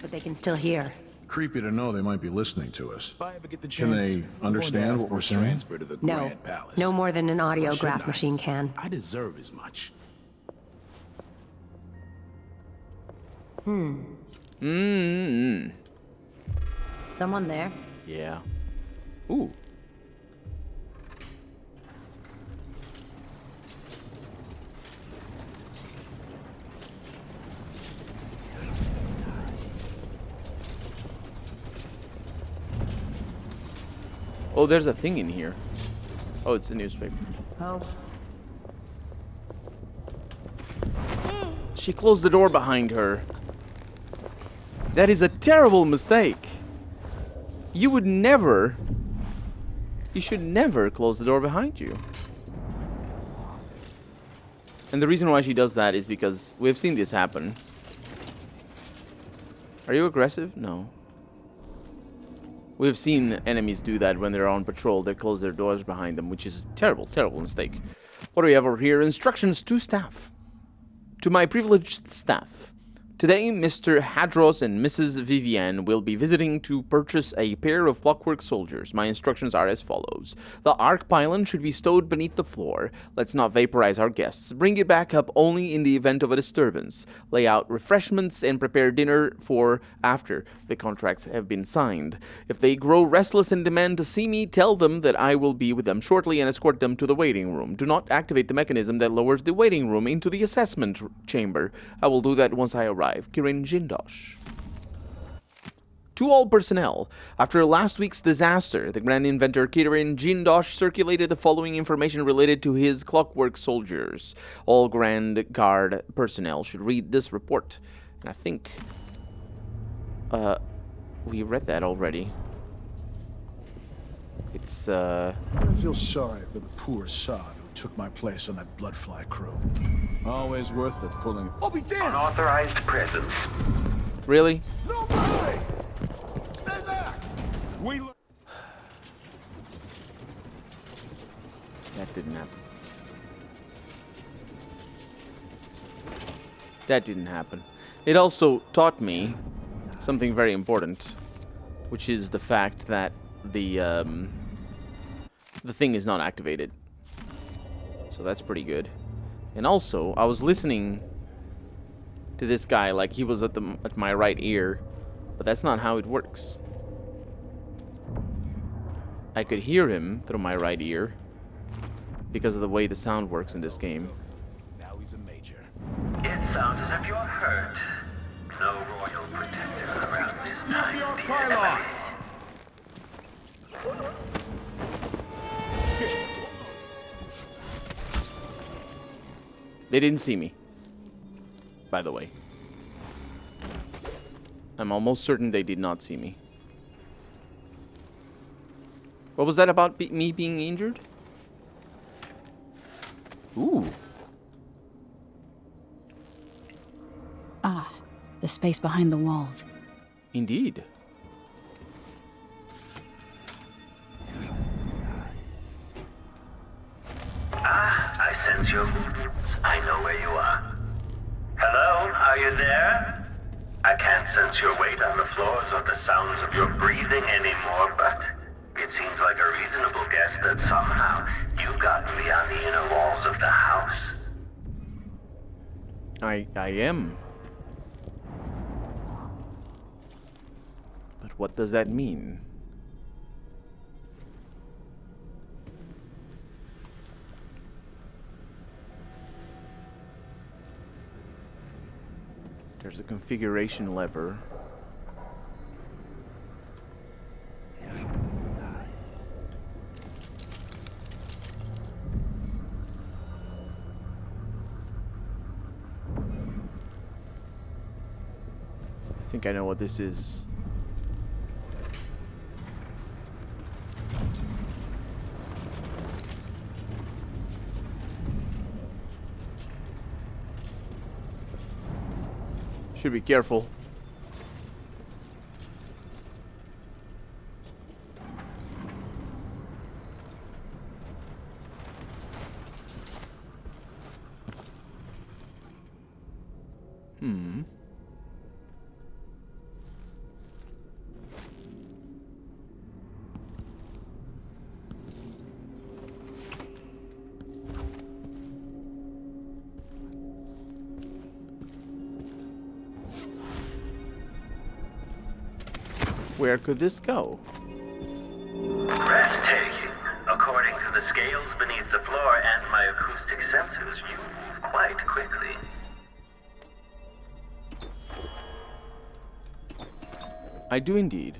but they can still hear. Creepy to know they might be listening to us. If I ever get the Can chance, they I'm going to understand ask what we're for saying? transfer to the No. Grand Palace. No more than an Why audiograph shouldn't I? machine can. I deserve as much. Someone there? Yeah. Ooh. Oh, there's a thing in here. Oh, it's a newspaper. Oh. She closed the door behind her. That is a terrible mistake. You would never... You should never close the door behind you. And the reason why she does that is because we've seen this happen. Are you aggressive? No. We've seen enemies do that when they're on patrol. They close their doors behind them, which is a terrible, terrible mistake. What do we have over here? Instructions to staff. To my privileged staff. Today, Mr. Hadros and Mrs. Vivienne will be visiting to purchase a pair of Clockwork soldiers. My instructions are as follows. The arc pylon should be stowed beneath the floor. Let's not vaporize our guests. Bring it back up only in the event of a disturbance. Lay out refreshments and prepare dinner for after the contracts have been signed. If they grow restless and demand to see me, tell them that I will be with them shortly and escort them to the waiting room. Do not activate the mechanism that lowers the waiting room into the assessment chamber. I will do that once I arrive. Kirin Jindosh. To all personnel, after last week's disaster, the Grand Inventor Kirin Jindosh circulated the following information related to his Clockwork soldiers. All Grand Guard personnel should read this report. And I think... we read that already. It's, I feel sorry for the poor sod who took my place on that bloodfly crew. Always worth it pulling... I'll be damned! Unauthorized presence. Really? No mercy! Stay back! We... That didn't happen. That didn't happen. It also taught me something very important, which is the fact that the thing is not activated. So that's pretty good. And also, I was listening to this guy like he was at my right ear, but that's not how it works. I could hear him through my right ear because of the way the sound works in this game. Now he's a major. It sounds as if you're hurt. No royal protector around this time. The arc pylon! Shit! They didn't see me, by the way. I'm almost certain they did not see me. What was that about me being injured? Ooh. Ah, the space behind the walls. Indeed. I sense you. I know where you are. Hello, are you there? I can't sense your weight on the floors or the sounds of your breathing anymore, but it seems like a reasonable guess that somehow you've gotten beyond the inner walls of the house. I am. But what does that mean? There's a configuration lever. I think I know what this is. Should be careful. Where could this go? Breathtaking. According to the scales beneath the floor and my acoustic sensors, you move quite quickly. I do indeed.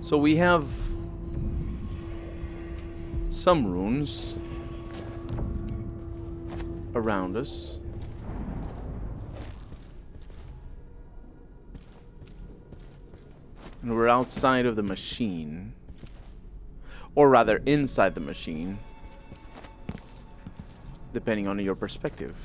So we have some runes around us. And we're outside of the machine. Or rather, inside the machine. Depending on your perspective.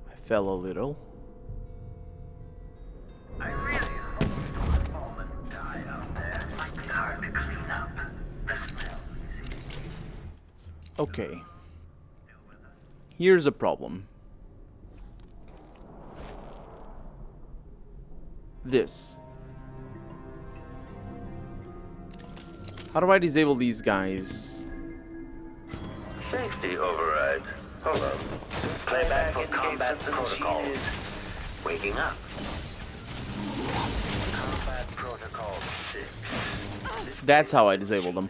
I fell a little. I really hope you don't fall and die out there. It might be hard to clean up. The smell, you see. Okay. Here's a problem. This. How do I disable these guys? Safety override. Hold on. Playback for combat protocols. Waking up. Combat protocol 6. That's how I disabled them.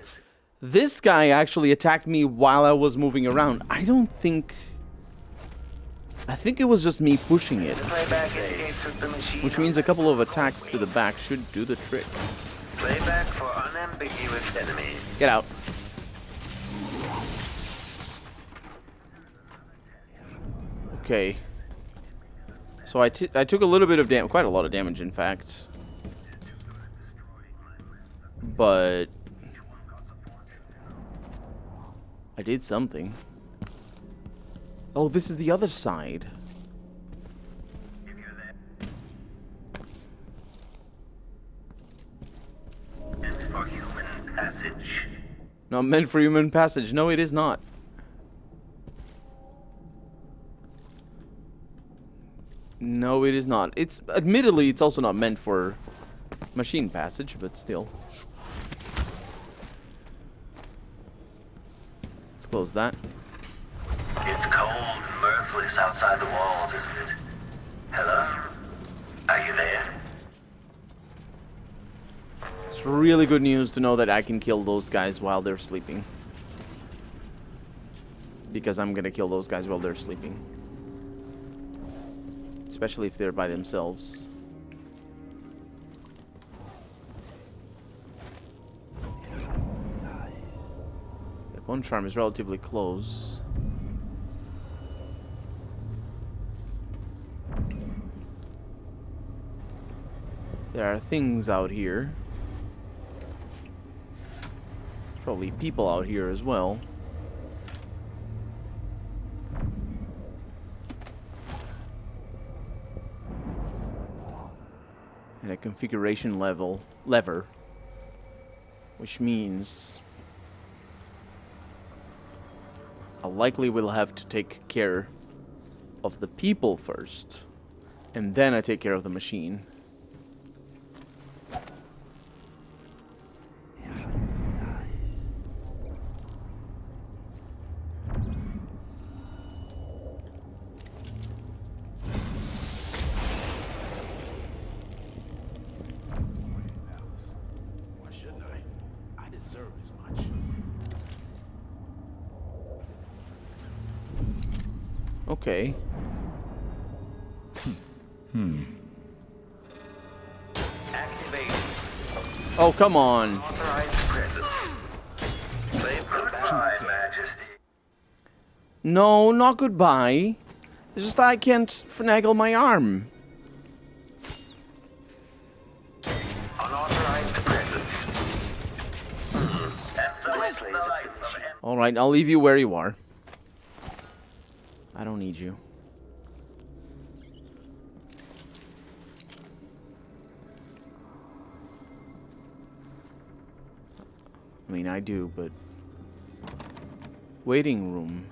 This guy actually attacked me while I was moving around. I think it was just me pushing it. Playback indicates that the machine. Which means a couple of attacks to the back should do the trick. Playback for unambiguous enemy. Get out. Okay. So I took a little bit of damage, quite a lot of damage in fact. But I did something. Oh, this is the other side. For human passage. Not meant for human passage. No, it is not. No, it is not. It's admittedly, it's also not meant for machine passage, but still. Let's close that. It's cold and mirthless outside the walls, isn't it? Hello? Are you there? It's really good news to know that I can kill those guys while they're sleeping. Because I'm gonna kill those guys while they're sleeping. Especially if they're by themselves. That one charm is relatively close. There are things out here. There's probably people out here as well. And a configuration lever, which means I likely will have to take care of the people first, and then I take care of the machine. Why shouldn't I? I deserve as much. Okay. Activate. Oh, come on. Authorized presence. Goodbye, Majesty. No, not goodbye. It's just that I can't finagle my arm. Unauthorized presence. And so is the life of Alright, I'll leave you where you are. I don't need you. I mean, I do, but... Waiting room.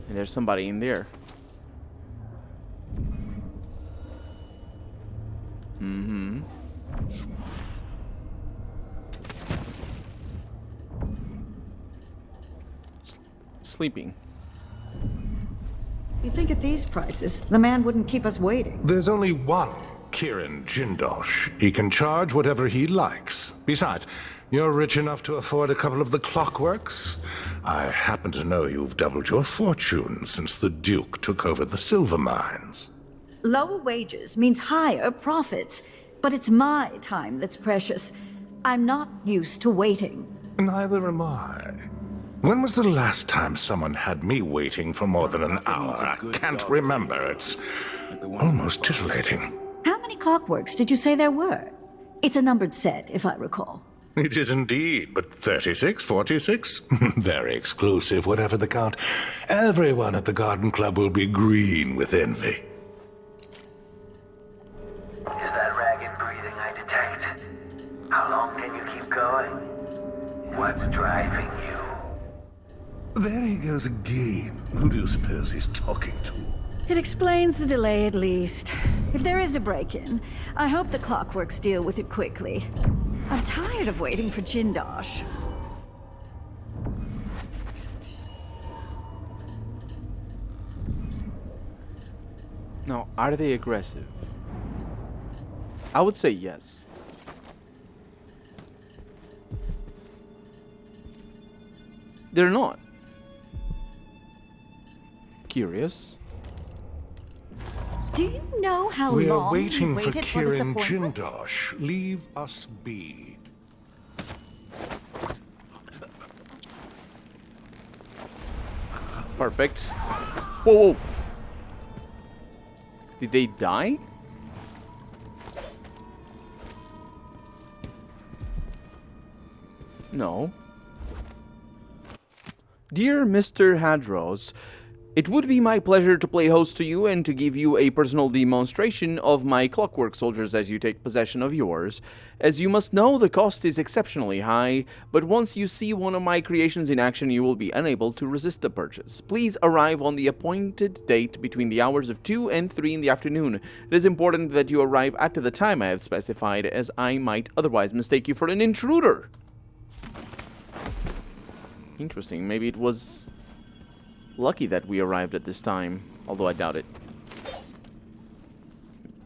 And there's somebody in there. Mm-hmm. Sleeping. You think at these prices, the man wouldn't keep us waiting? There's only one Kirin Jindosh. He can charge whatever he likes. Besides, you're rich enough to afford a couple of the Clockworks. I happen to know you've doubled your fortune since the Duke took over the silver mines. Lower wages means higher profits, but it's my time that's precious. I'm not used to waiting. Neither am I. When was the last time someone had me waiting for more than an hour? I can't remember. It's almost titillating. How many Clockworks did you say there were? It's a numbered set, if I recall. It is indeed, but 36, 46? Very exclusive, whatever the count. Everyone at the Garden Club will be green with envy. Is that ragged breathing I detect? How long can you keep going? What's driving you? There he goes again. Who do you suppose he's talking to? It explains the delay at least. If there is a break-in, I hope the Clockworks deal with it quickly. I'm tired of waiting for Jindosh. Now, are they aggressive? I would say yes. They're not. Curious. Do you know how We long are waiting we for waited for this Kirin appointment? Jindosh. Leave us be. Perfect. Whoa, whoa. Did they die? No. Dear Mr. Hadros, it would be my pleasure to play host to you and to give you a personal demonstration of my Clockwork soldiers as you take possession of yours. As you must know, the cost is exceptionally high, but once you see one of my creations in action, you will be unable to resist the purchase. Please arrive on the appointed date between the hours of 2 and 3 in the afternoon. It is important that you arrive at the time I have specified, as I might otherwise mistake you for an intruder. Interesting. Maybe it was lucky that we arrived at this time, although I doubt it.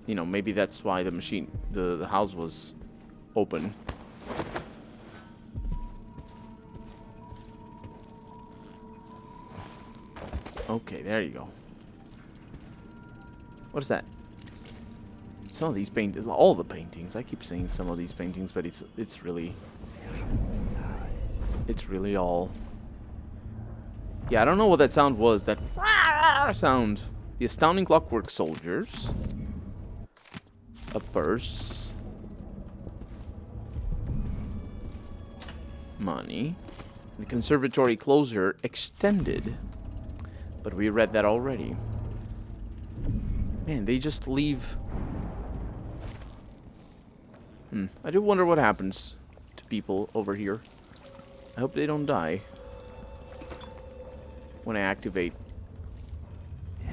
You know, maybe that's why the house was open. Okay, there you go. What is that? Some of these paintings, all the paintings. I keep saying some of these paintings, but it's really all. Yeah, I don't know what that sound was. That sound. The astounding Clockwork soldiers. A purse. Money. The conservatory closure extended. But we read that already. Man, they just leave. I do wonder what happens to people over here. I hope they don't die when I activate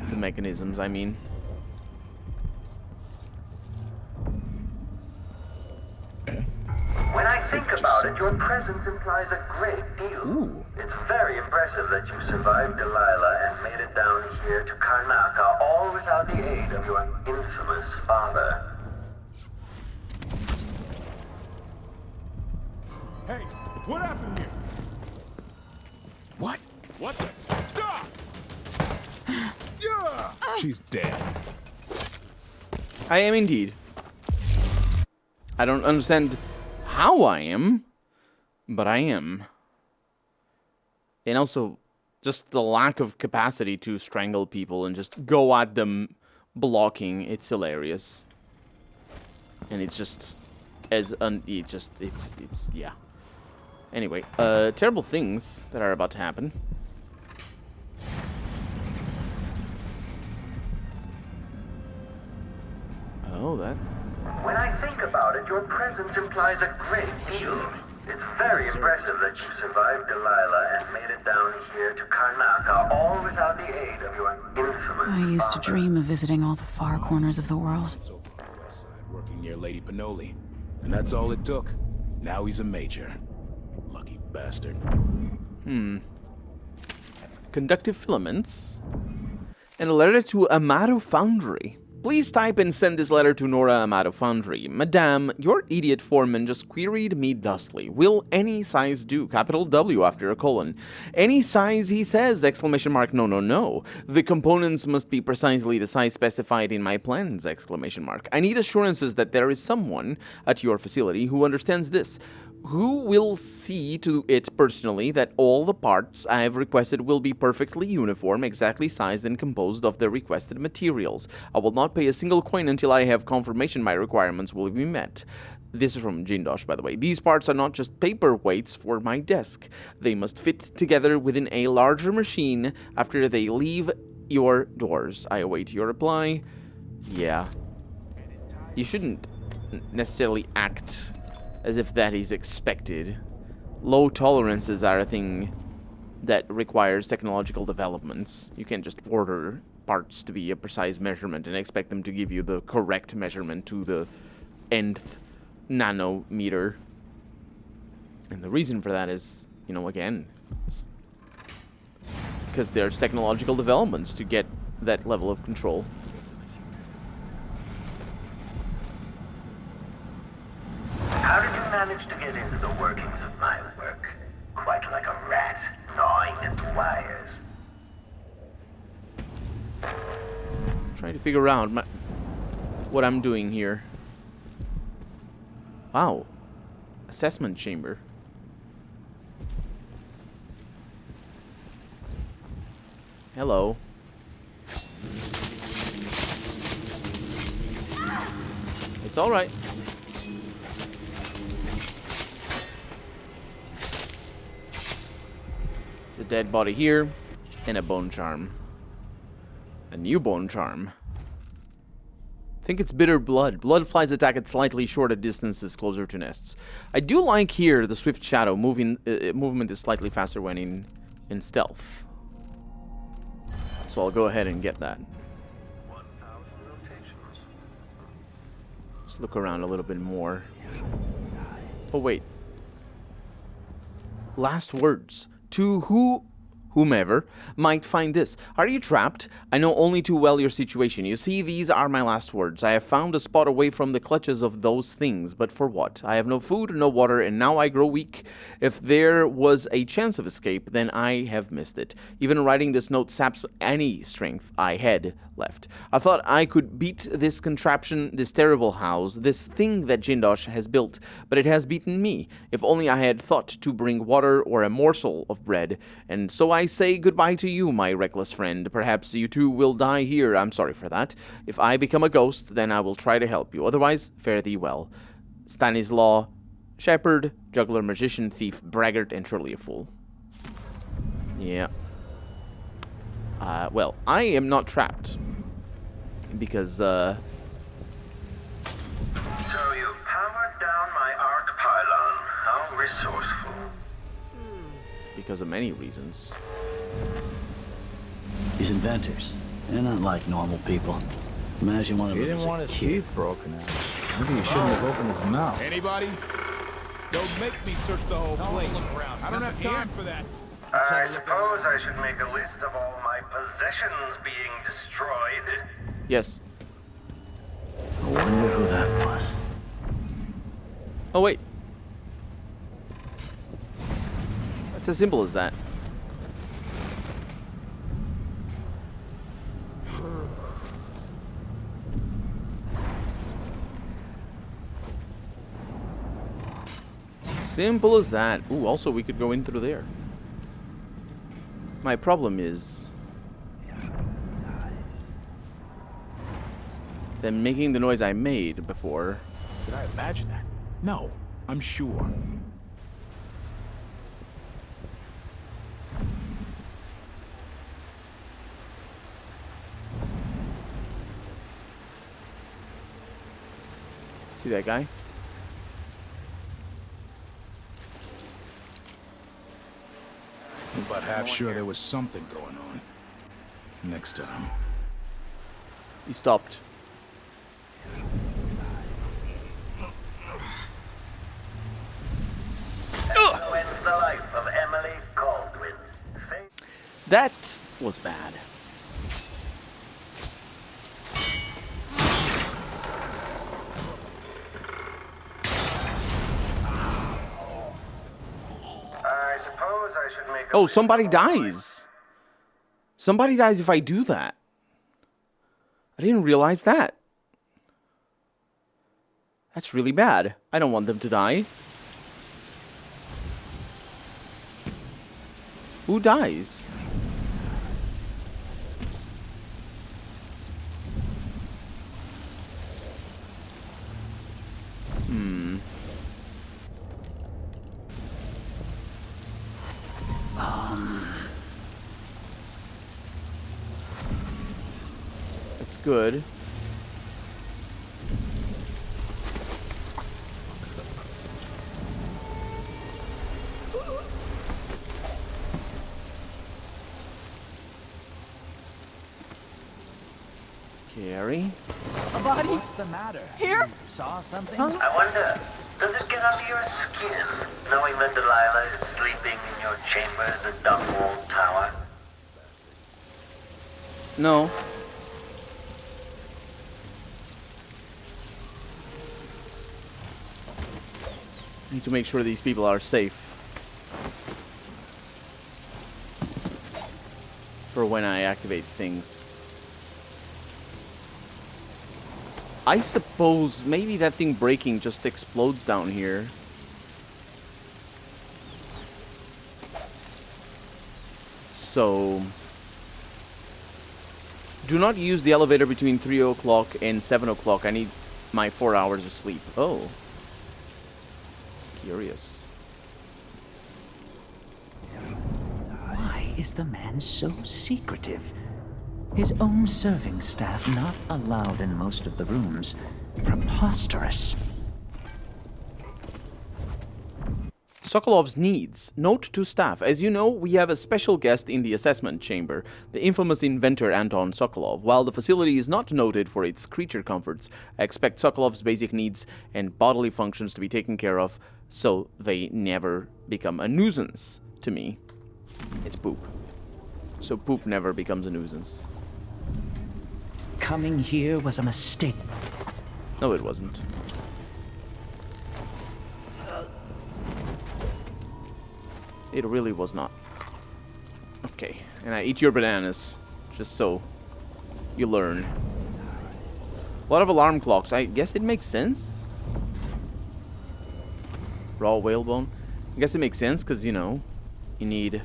the mechanisms, I mean. When I think about it, your presence implies a great deal. Ooh. It's very impressive that you survived Delilah and made it down here to Karnaca, all without the aid of your infamous father. Hey, what happened here? What? What the? Stop! Yeah! She's dead. I am indeed. I don't understand how I am, but I am. And also, just the lack of capacity to strangle people and just go at them blocking, it's hilarious. And it's just yeah. Anyway, terrible things that are about to happen. Oh, that When I think about it, your presence implies a great deal. It's very impressive that you survived Delilah and made it down here to Karnaca, all without the aid of your infamous I used to father. dream of visiting all the far corners of the world. Working near Lady Pinoli. And that's all it took. Now he's a major. Lucky bastard. Conductive filaments. And a letter to Amado Foundry. Please type and send this letter to Nora Amado Foundry. Madame, your idiot foreman just queried me thusly. Will any size do? Capital W after a colon. Any size, he says, exclamation mark, no, no, no. The components must be precisely the size specified in my plans, exclamation mark. I need assurances that there is someone at your facility who understands this. Who will see to it personally that all the parts I have requested will be perfectly uniform, exactly sized and composed of the requested materials. I will not pay a single coin until I have confirmation my requirements will be met. This is from Jindosh, by the way. These parts are not just paperweights for my desk. They must fit together within a larger machine after they leave your doors. I await your reply. Yeah. You shouldn't necessarily act as if that is expected. Low tolerances are a thing that requires technological developments. You can't just order parts to be a precise measurement and expect them to give you the correct measurement to the nth nanometer. And the reason for that is, you know, again, because there's technological developments to get that level of control. How did you manage to get into the workings of my work? Quite like a rat, gnawing at the wires. Trying to figure out what I'm doing here. Wow. Assessment chamber. Hello. It's all right. It's a dead body here and a bone charm. A new bone charm. Think it's bitter blood. Blood flies attack at slightly shorter distances closer to nests. I do like here the swift shadow movement is slightly faster when in stealth. So I'll go ahead and get that. Let's look around a little bit more. Oh wait. Last words. To whomever might find this. Are you trapped? I know only too well your situation. You see, these are my last words. I have found a spot away from the clutches of those things, but for what? I have no food, no water, and now I grow weak. If there was a chance of escape, then I have missed it. Even writing this note saps any strength I had left. I thought I could beat this contraption, this terrible house, this thing that Jindosh has built, but it has beaten me. If only I had thought to bring water or a morsel of bread. And so I say goodbye to you, my reckless friend. Perhaps you too will die here. I'm sorry for that. If I become a ghost, then I will try to help you. Otherwise, fare thee well. Stanislaw, shepherd, juggler, magician, thief, braggart, and truly a fool. Yeah. Well, I am not trapped. Because, So you powered down my arc pylon. How resourceful. because of many reasons. These inventors, they're not like normal people. Imagine one of He them didn't as a want his kid. teeth broken out. Maybe he shouldn't have opened his mouth. Anybody? Don't make me search the whole place. I don't have time for that. I suppose I should make a list of all my possessions being destroyed. Yes. I wonder who that was. Oh, wait. It's as simple as that. Simple as that. Ooh, also we could go in through there. My problem is them making the noise I made before. Did I imagine that? No, I'm sure. See that guy? I'm about half sure there was something going on. Next time. He stopped. So ends the life of Emily Caldwin. That was bad. I suppose I should make a Oh, somebody dies. Somebody dies if I do that. I didn't realize that. That's really bad. I don't want them to die. Who dies? That's good. Carrie? A body? What's the matter? Here? You saw something? I wonder, does it get under your skin, knowing that Delilah is sleeping in your chambers at Dunwall Tower? No. I need to make sure these people are safe. For when I activate things. I suppose maybe that thing breaking just explodes down here. So... do not use the elevator between 3 o'clock and 7 o'clock. I need my 4 hours of sleep. Oh. Curious. Why is the man so secretive? His own serving staff not allowed in most of the rooms. Preposterous. Sokolov's needs. Note to staff. As you know, we have a special guest in the assessment chamber, the infamous inventor Anton Sokolov. While the facility is not noted for its creature comforts, I expect Sokolov's basic needs and bodily functions to be taken care of so they never become a nuisance to me. It's poop. So poop never becomes a nuisance. Coming here was a mistake. No, it wasn't. It really was not. Okay, and I eat your bananas, just so you learn. A lot of alarm clocks. I guess it makes sense. Raw whalebone. I guess it makes sense because, you know, you need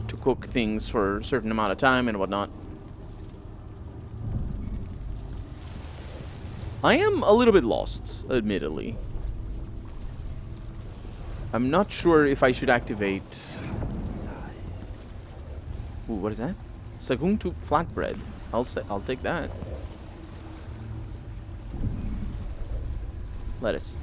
to cook things for a certain amount of time and whatnot. I am a little bit lost, admittedly. I'm not sure if I should activate... Ooh, what is that? Sagung to flatbread. I'll take that. Lettuce.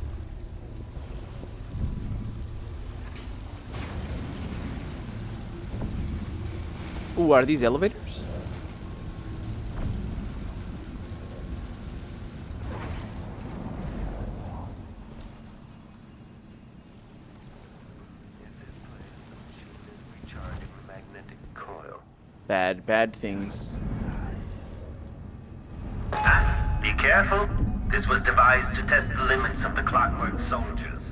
Ooh, are these elevators? Bad things. Be careful. This was devised to test the limits of the Clockwork soldiers.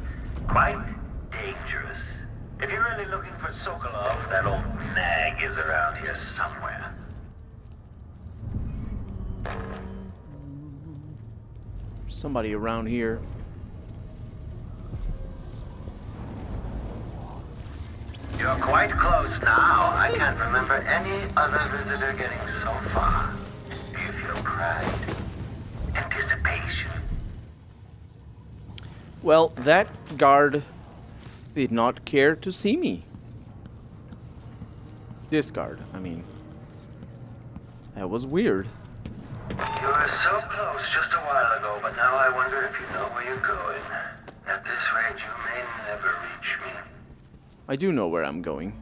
Quite dangerous. If you're really looking for Sokolov, that old nag is around here somewhere. Somebody around here. You're quite close now. I can't remember any other visitor getting so far. Do you feel pride? Anticipation? Well, that guard did not care to see me. This guard, I mean. That was weird. You were so close just a while ago, but now I wonder if you know where you're going. At this rate, you may never reach me. I do know where I'm going.